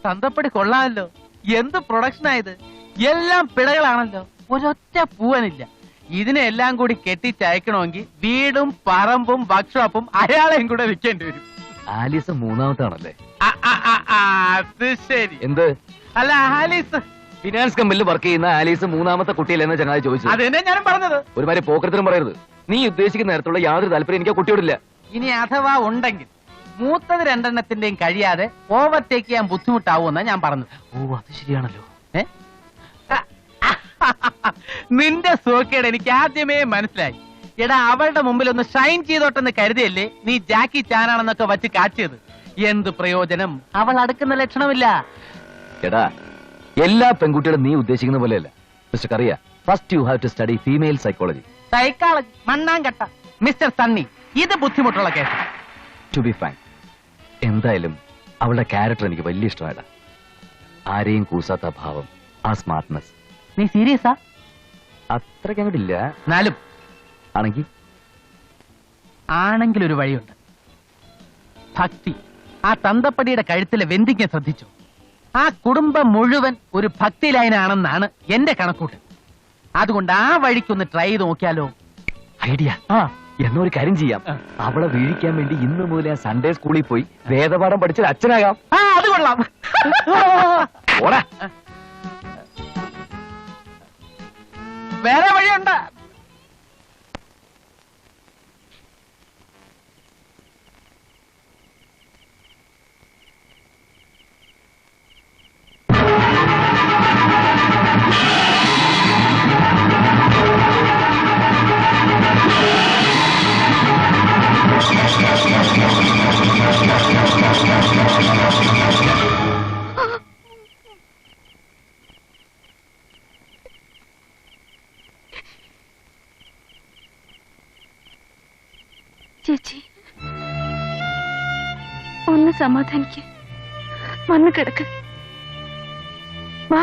തന്തപ്പടി കൊള്ളാമല്ലോ. എന്ത് പ്രൊഡക്ഷനായത്! എല്ലാം പിഴകളാണല്ലോ, ഒരൊറ്റ പൂവനില്ല. ഇതിനെല്ലാം കൂടി കെട്ടിച്ചയക്കണമെങ്കിൽ വീടും പറമ്പും വർക്ക്ഷോപ്പും അയാളെയും കൂടെ വിൽക്കേണ്ടി വരും. ആലീസ് മൂന്നാമത്താണല്ലേ? അത് ശരി. എന്ത്? അല്ല, ആലീസ് ഫിനാൻസ് കമ്പനിയിൽ വർക്ക് ചെയ്യുന്ന ആലീസ് മൂന്നാമത്തെ കുട്ടിയല്ലെന്ന് ചങ്ങാതി ചോദിച്ചു. അതെന്നെ ഞാനും പറഞ്ഞത്. ഒരുമാതിരി പോക്കരത്തിനും പറയരുത്. നീ ഉദ്ദേശിക്കുന്ന നേരത്തുള്ള യാതൊരു താല്പര്യം എനിക്ക് കുട്ടിയോടില്ല. ഇനി അഥവാ ഉണ്ടെങ്കിൽ മൂത്തത് രണ്ടെണ്ണത്തിന്റെയും കഴിയാതെ ഓവർടേക്ക് ചെയ്യാൻ ബുദ്ധിമുട്ടാവുമെന്നാ ഞാൻ പറഞ്ഞത്. ഓ, അത് ശരിയാണല്ലോ. നിന്റെ സോക്കേട് എനിക്ക് ആദ്യമേ മനസ്സിലായി. എടാ, അവളുടെ മുമ്പിൽ ഒന്ന് ഷൈൻ ചെയ്തോട്ടെന്ന് കരുതിയല്ലേ നീ ജാക്കി ചാനാണെന്നൊക്കെ വച്ച് കാച്ചിയത്? എന്ത് പ്രയോജനം? അവൾ അടുക്കുന്ന ലക്ഷണമില്ല. എടാ, എല്ലാ പെൺകുട്ടികളും നീ ഉദ്ദേശിക്കുന്ന പോലെയല്ല mister Kariya. First you have to study female psychology. Psychology മണ്ണാങ്കട്ട മിസ്റ്റർ സണ്ണി, ഇത് ബുദ്ധിമുട്ടുള്ള കേസ്. ടു ബി ഫ്രാങ്ക്, എന്തായാലും അവളുടെ ക്യാരക്ടർ എനിക്ക് വലിയ ഇഷ്ടമായിട്ടാ. ആരെയും കൂസാത്ത ഭാവം, ആ സ്മാർട്ട്നെസ്. നീ സീരിയസാ? അത്രയ്ക്ക് അങ്ങോട്ടില്ല. എന്നാലും ആണെങ്കിൽ ഒരു വഴിയുണ്ട്. ഭക്തി. ആ തന്തപ്പടിയുടെ കഴുത്തിലെ വെന്തിക്ക് ശ്രദ്ധിച്ചു. ആ കുടുംബം മുഴുവൻ ഒരു ഭക്തി ലൈനാണെന്നാണ് എന്റെ കണക്കൂട്ട്. അതുകൊണ്ട് ആ വഴിക്കൊന്ന് ട്രൈ ചെയ്ത് നോക്കിയാലോ? ഐഡിയ. എന്നൊരു കാര്യം ചെയ്യാം. അവളെ വീഴിക്കാൻ വേണ്ടി ഇന്ന് മുതൽ ഞാൻ സൺഡേ സ്കൂളിൽ പോയി വേദപാഠം പഠിച്ചൊരു അച്ഛനാകാം. അത് കൊള്ളാം. വേറെ വഴിയുണ്ട്. ചേച്ചി, ഒന്ന് സമാധാനിക്ക്. വന്നു കിടക്ക്. വാ.